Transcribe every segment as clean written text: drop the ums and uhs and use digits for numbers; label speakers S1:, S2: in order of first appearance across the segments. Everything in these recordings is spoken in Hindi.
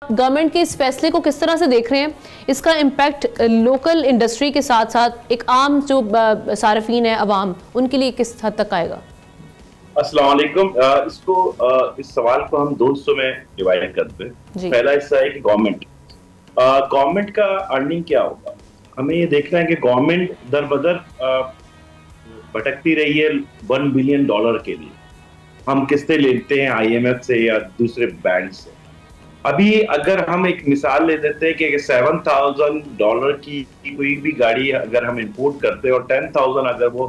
S1: गवर्नमेंट के इस फैसले को किस तरह से देख रहे हैं? इसका इम्पैक्ट लोकल इंडस्ट्री के साथ साथ एक आम जो सार्फिन है अवाम, उनके लिए किस हद तक आएगा?
S2: अस्सलाम वालेकुम। इस सवाल को हम दो हिस्सों में डिवाइड करते हैं। पहला हिस्सा है कि गवर्नमेंट का अर्निंग क्या होगा। हमें ये देखना है कि गवर्नमेंट दर बदर भटकती रही है $1 बिलियन के लिए। हम किस्तें लेते हैं IMF से या दूसरे बैंक से। अभी अगर हम एक मिसाल ले देते हैं कि $7,000 की कोई भी गाड़ी अगर हम इंपोर्ट करते हैं और 10,000 अगर वो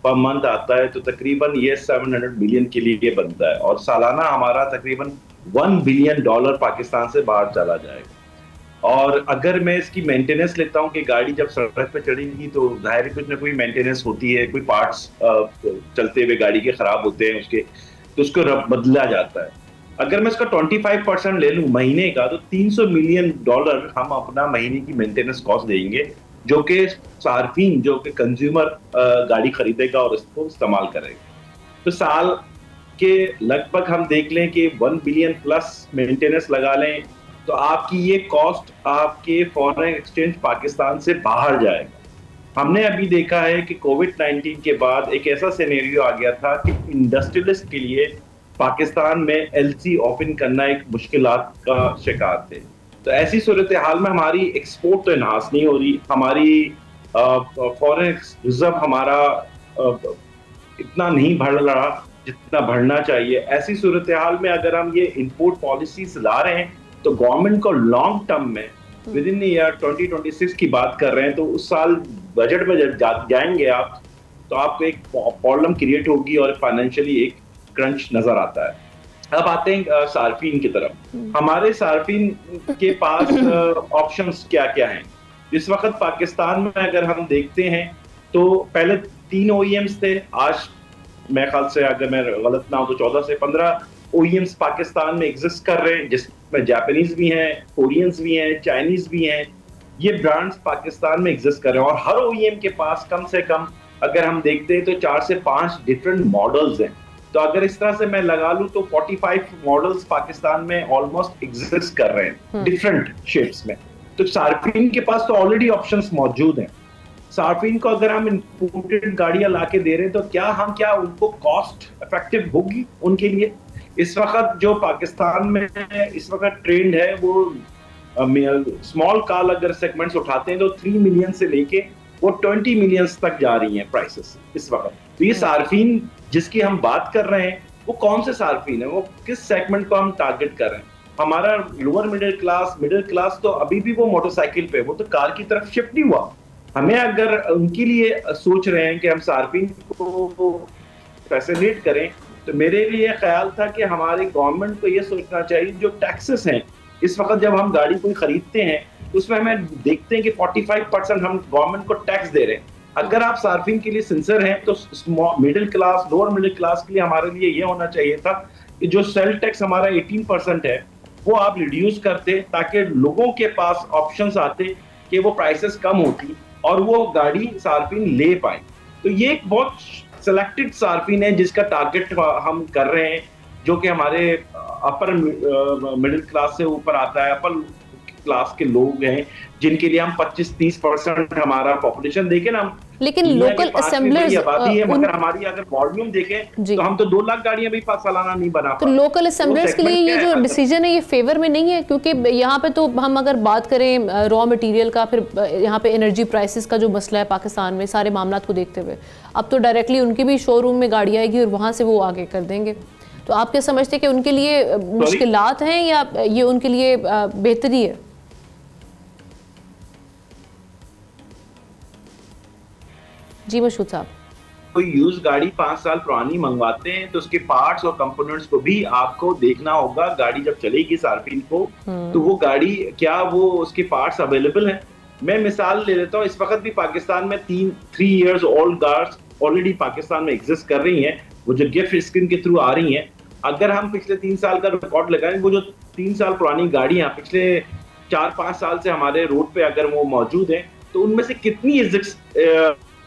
S2: पर मंथ आता है तो तकरीबन ये $700 बिलियन के लिए बनता है और सालाना हमारा तकरीबन $1 बिलियन पाकिस्तान से बाहर चला जाएगा। और अगर मैं इसकी मेंटेनेंस लेता हूं कि गाड़ी जब सड़क पे चढ़ेगी तो जाहिर कुछ ना कोई मेंटेनेंस होती है, कोई पार्ट्स चलते हुए गाड़ी के खराब होते हैं उसके, तो उसको बदला जाता है। अगर मैं इसका 25% ले लूं महीने का तो $300 मिलियन हम अपना महीने की मेंटेनेंस कॉस्ट देंगे, जो कि सार्फिन जो कि कंज्यूमर गाड़ी खरीदेगा और इसको इस्तेमाल करेगा। तो साल के लगभग हम देख लें कि 1 बिलियन प्लस मेंटेनेंस लगा लें तो आपकी ये कॉस्ट आपके फॉरेन एक्सचेंज पाकिस्तान से बाहर जाएगा। हमने अभी देखा है कि कोविड-19 के बाद एक ऐसा सिनेरियो आ गया था कि इंडस्ट्रियलिस्ट के लिए पाकिस्तान में LC ओपन करना एक मुश्किलात का शिकार थे। तो ऐसी सूरत हाल में हमारी एक्सपोर्ट तो इनहांस नहीं हो रही, हमारी फॉरेन रिजर्व हमारा इतना नहीं बढ़ रहा जितना बढ़ना चाहिए। ऐसी सूरत हाल में अगर हम ये इंपोर्ट पॉलिसीज ला रहे हैं तो गवर्नमेंट को लॉन्ग टर्म में विद इन ईयर 2026 की बात कर रहे हैं, तो उस साल बजट में जब जाएंगे आप तो आपको एक प्रॉब्लम क्रिएट होगी और फाइनेंशियली एक क्रंच नजर आता है। अब आते हैं सार्फिन की तरफ। हमारे सार्फिन के पास ऑप्शंस क्या क्या हैं इस वक्त पाकिस्तान में? अगर हम देखते हैं तो पहले 3 OEMs थे, आज मैं ख्याल से अगर मैं गलत ना हो तो 14 से 15 OEMs पाकिस्तान में एग्जिस्ट कर रहे हैं, जिसमें जापानीज भी हैं, कोरियंस भी हैं, चाइनीज भी हैं। ये ब्रांड्स पाकिस्तान में एग्जिस्ट कर रहे हैं और हर OEM के पास कम से कम अगर हम देखते हैं तो 4 से 5 डिफरेंट मॉडल्स हैं। तो अगर इस तरह से मैं लगा लूं तो 45 मॉडल्स पाकिस्तान में ऑलमोस्ट एग्जिस्ट कर रहे हैं डिफरेंट शेप्स में। तो सार्फिन के पास तो ऑलरेडी ऑप्शंस मौजूद हैं। सार्फिन को अगर हम इंपोर्टेड गाड़ियां लाके दे रहे हैं तो क्या उनको कॉस्ट इफेक्टिव होगी उनके लिए? इस वक्त जो पाकिस्तान में इस वक्त ट्रेंड है वो स्मॉल कार अगर सेगमेंट्स उठाते हैं तो 3 मिलियन से लेके वो 20 मिलियन तक जा रही हैं प्राइसेस इस वक्त। तो ये सार्फिन जिसकी हम बात कर रहे हैं वो कौन से सार्फिन है, वो किस सेगमेंट को हम टारगेट कर रहे हैं? हमारा लोअर मिडिल क्लास तो अभी भी वो मोटरसाइकिल पे, वो तो कार की तरफ शिफ्ट नहीं हुआ। हमें अगर उनके लिए सोच रहे हैं कि हम सार्फिन को फैसिलिटेट करें तो मेरे लिए ख्याल था कि हमारी गवर्नमेंट को ये सोचना चाहिए जो टैक्सेस हैं इस वक्त जब हम गाड़ी कोई खरीदते हैं तो उसमें हमें देखते हैं कि 45% हम गवर्नमेंट को टैक्स दे रहे हैं। अगर आप सार्फिन के लिए सिंसियर हैं तो middle class lower middle class के लिए हमारे लिए ये होना चाहिए था कि जो सेल टैक्स हमारा 18% है वो आप रिड्यूस करते ताकि लोगों के पास ऑप्शंस आते कि वो प्राइसेस कम होती और वो गाड़ी सार्फिन ले पाए। तो ये एक बहुत सिलेक्टेड सार्फिन है जिसका टारगेट हम कर रहे हैं, जो कि हमारे अपर मिडिल क्लास से ऊपर आता है। अपर क्लास के लोग हैं जिनके लिए हम 25-30% हमारा पॉपुलेशन देखें ना,
S1: लेकिन लोकल असेंबलर्स
S2: मगर हमारी अगर वॉल्यूम देखें तो हम तो 2 लाख गाड़ियां भी सालाना नहीं बना पाते।
S1: तो लोकल असेंबलर्स के लिए ये जो डिसीजन है ये फेवर में नहीं है, क्योंकि यहाँ पे तो हम अगर बात करें रॉ मटेरियल का, फिर यहाँ पे एनर्जी प्राइसेस का जो मसला है पाकिस्तान में, सारे मामलात को देखते हुए अब तो डायरेक्टली उनके भी शोरूम में गाड़ी आएगी और वहाँ से वो आगे कर देंगे। तो आप क्या समझते हैं कि उनके लिए मुश्किलात हैं या ये उनके लिए बेहतरी है? जी मशहूद साहब,
S2: कोई यूज गाड़ी 5 साल पुरानी मंगवाते हैं तो उसके पार्ट्स और कंपोनेंट्स को भी आपको देखना होगा। गाड़ी जब चलेगी सार्फिन को तो वो गाड़ी क्या वो उसके पार्ट्स अवेलेबल हैं? मैं मिसाल ले लेता हूँ, इस वक्त भी पाकिस्तान में 3 years old cars already Pakistan में एग्जिस्ट कर रही हैं, वो जो गिफ्ट स्कीम के थ्रू आ रही हैं। अगर हम पिछले 3 साल का रिकॉर्ड लगाएं, वो जो 3 साल पुरानी गाड़ियां पिछले 4-5 साल से हमारे रोड पे अगर वो मौजूद हैं तो उनमें से कितनी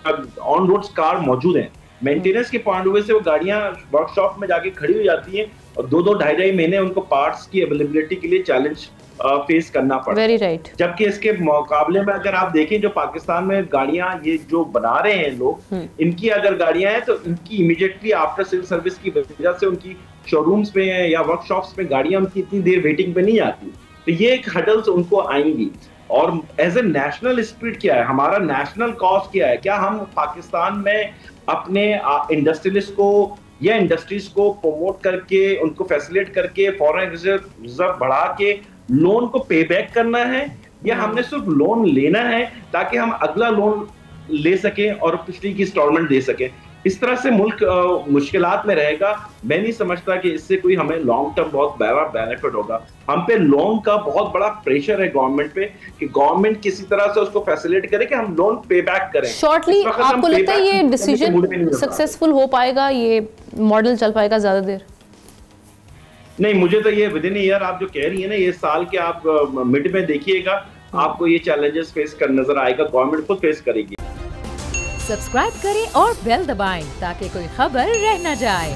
S2: ऑन रोड कार मौजूद हैं? मेंटेनेंस के पॉइंट ऑफ व्यू से वो गाड़ियां वर्कशॉप में जाके खड़ी हो जाती हैं और 2-2 ढाई महीने उनको पार्ट्स की अवेलेबिलिटी के लिए चैलेंज फेस करना पड़ता है।
S1: Very right.
S2: जबकि इसके मुकाबले में अगर आप देखें जो पाकिस्तान में गाड़ियां ये जो बना रहे हैं लोग, इनकी अगर गाड़ियां हैं तो इनकी इमीडिएटली आफ्टर सिविल सर्विस की वजह से उनकी शोरूम्स में या वर्कशॉप्स में गाड़ियां उनकी इतनी देर वेटिंग पे नहीं आती, तो ये एक हडल्स उनको आएंगी। और एज ए नेशनल स्पिरिट क्या है, हमारा नेशनल कॉज क्या है, क्या हम पाकिस्तान में अपने इंडस्ट्रियलिस्ट को या इंडस्ट्रीज को प्रमोट करके उनको फैसिलिटेट करके फॉरेन रिजर्व बढ़ा के लोन को पे बैक करना है, या हमने सिर्फ लोन लेना है ताकि हम अगला लोन ले सकें और पिछली की इंस्टॉलमेंट दे सकें? इस तरह से मुल्क मुश्किलात में रहेगा। मैं नहीं समझता कि इससे कोई हमें लॉन्ग टर्म बहुत बड़ा बेनिफिट होगा। हम पे लोन का बहुत बड़ा प्रेशर है गवर्नमेंट पे कि गवर्नमेंट किसी तरह से उसको फैसिलिटेट करे कि हम लोन पे बैक करें।
S1: शॉर्टली आपको लगता है ये डिसीजन सक्सेसफुल हो पाएगा, ये मॉडल चल पाएगा ज्यादा देर?
S2: नहीं, मुझे तो ये विद इन ईयर आप जो कह रही है ना, ये साल के आप मिड में देखिएगा, आपको ये चैलेंजेस फेस कर नजर आएगा, गवर्नमेंट खुद फेस करेगी।
S3: सब्सक्राइब करें और बेल दबाएं ताकि कोई खबर रह न जाए।